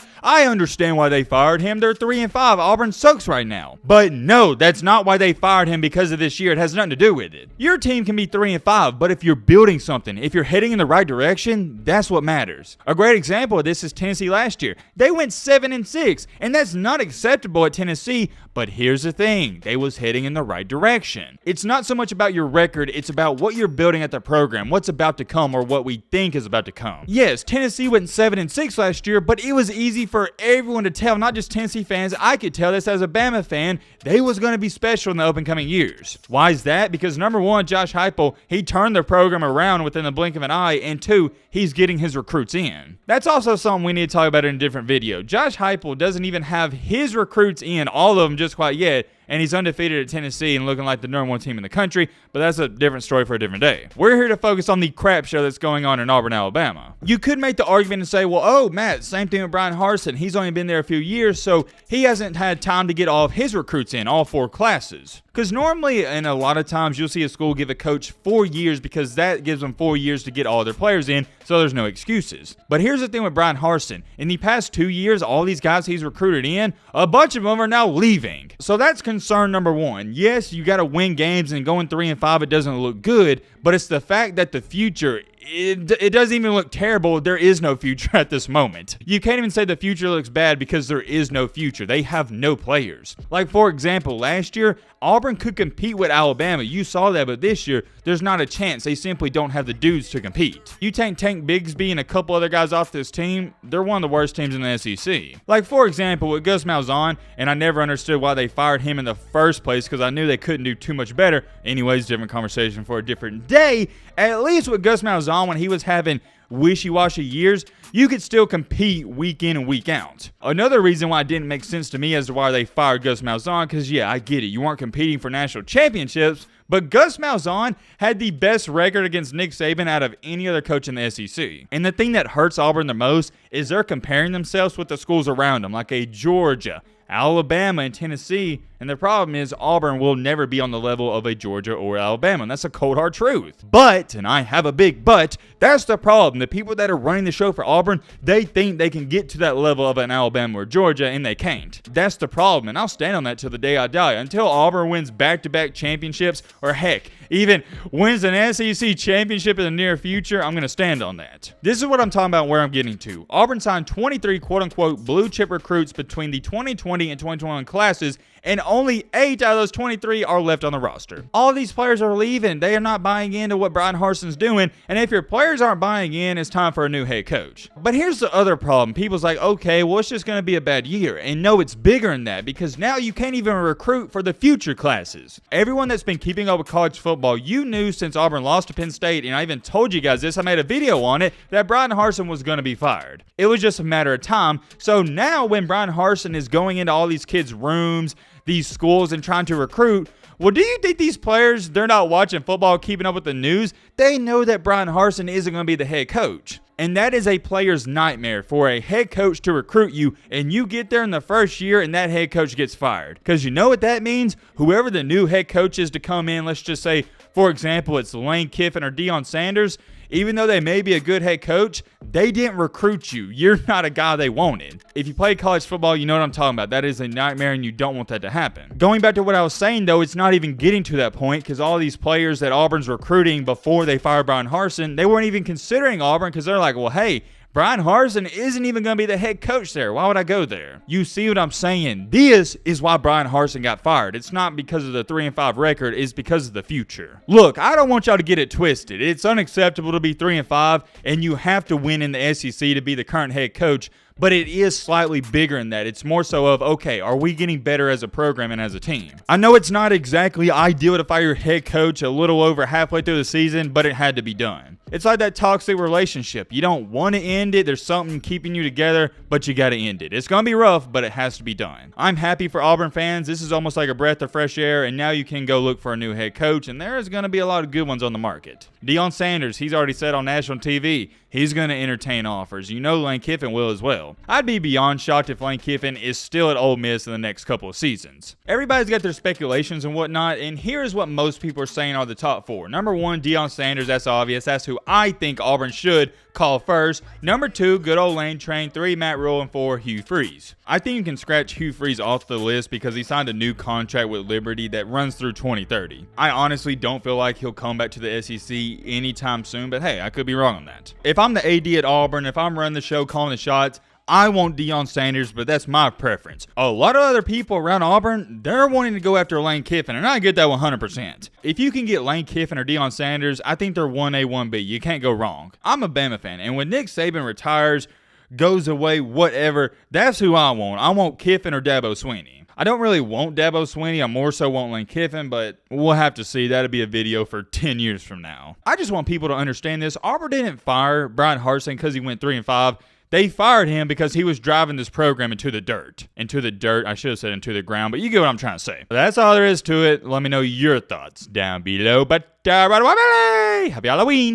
yeah, I understand why they fired him. They're 3-5. Auburn sucks right now. But no, that's not why they fired him because of this year. It has nothing to do with it. Your team can be 3-5, but if you're building something, if you're heading in the right direction, that's what matters. A great example of this is Tennessee last year. They went 7-6, and that's not acceptable at Tennessee, but here's the thing. They was heading in the right direction. It's not so much about your record, it's about what you're building at the program, what's about to come or what we think is about to come. Yes, Tennessee went 7-6 last year, but it was easy for everyone to tell, not just Tennessee fans. I could tell this as a Bama fan. They was going to be special in the up and coming years. Why is that? Because number one, Josh Heupel, he turned the program around within the blink of an eye, and two, he's getting his recruits in. That's also something we need to talk about in a different video. Josh Heupel doesn't even have his recruits in, all of them just quite yet, and he's undefeated at Tennessee and looking like the number one team in the country, but that's a different story for a different day. We're here to focus on the crap show that's going on in Auburn, Alabama. You could make the argument and say, well, oh, Matt, same thing with Bryan Harsin. He's only been there a few years, so he hasn't had time to get all of his recruits in, all 4 classes. Because normally, and a lot of times, you'll see a school give a coach 4 years because that gives them 4 years to get all their players in, so there's no excuses. But here's the thing with Bryan Harsin. In the past 2 years, all these guys he's recruited in, a bunch of them are now leaving. So that's concern number one. Yes, you got to win games, and going 3-5, it doesn't look good, but it's the fact that the future, it doesn't even look terrible. There is no future at this moment. You can't even say the future looks bad because there is no future. They have no players. Like, for example, last year, Auburn could compete with Alabama. You saw that, but this year, there's not a chance. They simply don't have the dudes to compete. You take Tank Bigsby and a couple other guys off this team, they're one of the worst teams in the SEC. Like, for example, with Gus Malzahn, and I never understood why they fired him in the first place because I knew they couldn't do too much better. Anyways, different conversation for a different day. At least with Gus Malzahn, when he was having wishy-washy years, you could still compete week in and week out. Another reason why it didn't make sense to me as to why they fired Gus Malzahn, because yeah, I get it. You weren't competing for national championships, but Gus Malzahn had the best record against Nick Saban out of any other coach in the SEC. And the thing that hurts Auburn the most is they're comparing themselves with the schools around them, like a Georgia, Alabama, and Tennessee. And the problem is Auburn will never be on the level of a Georgia or Alabama. And that's a cold hard truth. But, and I have a big but, that's the problem. The people that are running the show for Auburn, they think they can get to that level of an Alabama or Georgia, and they can't. That's the problem. And I'll stand on that till the day I die. Until Auburn wins back-to-back championships, or heck, even wins an SEC championship in the near future, I'm going to stand on that. This is what I'm talking about, where I'm getting to. Auburn signed 23 quote-unquote blue-chip recruits between the 2020 and 2021 classes, and only 8 out of those 23 are left on the roster. All these players are leaving. They are not buying into what Bryan Harsin's doing, and if your players aren't buying in, it's time for a new head coach. But here's the other problem. People's like, okay, well, it's just going to be a bad year. And no, it's bigger than that, because now you can't even recruit for the future classes. Everyone that's been keeping up with college football, you knew since Auburn lost to Penn State, and I even told you guys this, I made a video on it, that Bryan Harsin was going to be fired. It was just a matter of time. So now when Bryan Harsin is going into all these kids' rooms, these schools, and trying to recruit, well, do you think these players, they're not watching football, keeping up with the news? They know that Bryan Harsin isn't going to be the head coach. And that is a player's nightmare, for a head coach to recruit you, and you get there in the first year and that head coach gets fired. Because you know what that means? Whoever the new head coach is to come in, let's just say, for example, it's Lane Kiffin or Deion Sanders, even though they may be a good head coach, they didn't recruit you. You're not a guy they wanted. If you play college football, you know what I'm talking about. That is a nightmare, and you don't want that to happen. Going back to what I was saying, though, it's not even getting to that point, because all these players that Auburn's recruiting before they fired Bryan Harsin, they weren't even considering Auburn, because they're like, well, hey, Bryan Harsin isn't even going to be the head coach there. Why would I go there? You see what I'm saying? This is why Bryan Harsin got fired. It's not because of the 3-5 record. It's because of the future. Look, I don't want y'all to get it twisted. It's unacceptable to be 3-5, and you have to win in the SEC to be the current head coach. But it is slightly bigger than that. It's more so of, okay, are we getting better as a program and as a team? I know it's not exactly ideal to fire your head coach a little over halfway through the season, but it had to be done. It's like that toxic relationship. You don't want to end it. There's something keeping you together, but you got to end it. It's going to be rough, but it has to be done. I'm happy for Auburn fans. This is almost like a breath of fresh air, and now you can go look for a new head coach, and there is going to be a lot of good ones on the market. Deion Sanders, he's already said on national TV, he's going to entertain offers. You know Lane Kiffin will as well. I'd be beyond shocked if Lane Kiffin is still at Ole Miss in the next couple of seasons. Everybody's got their speculations and whatnot, and here's what most people are saying are the top 4. Number 1, Deion Sanders. That's obvious. That's who I think Auburn should call first. Number 2, good old Lane Train. 3, Matt Rule. And 4, Hugh Freeze. I think you can scratch Hugh Freeze off the list because he signed a new contract with Liberty that runs through 2030. I honestly don't feel like he'll come back to the SEC anytime soon, but hey, I could be wrong on that. If I'm the AD at Auburn, if I'm running the show, calling the shots, I want Deion Sanders, but that's my preference. A lot of other people around Auburn, they're wanting to go after Lane Kiffin, and I get that 100%. If you can get Lane Kiffin or Deion Sanders, I think they're 1A, 1B. You can't go wrong. I'm a Bama fan, and when Nick Saban retires, goes away, whatever, that's who I want. I want Kiffin or Dabo Swinney. I don't really want Dabo Swinney. I more so want Lane Kiffin, but we'll have to see. That'll be a video for 10 years from now. I just want people to understand this. Auburn didn't fire Bryan Harsin because he went 3-5. They fired him because he was driving this program into the dirt. Into the dirt. I should have said into the ground, but you get what I'm trying to say. That's all there is to it. Let me know your thoughts down below. But, happy Halloween!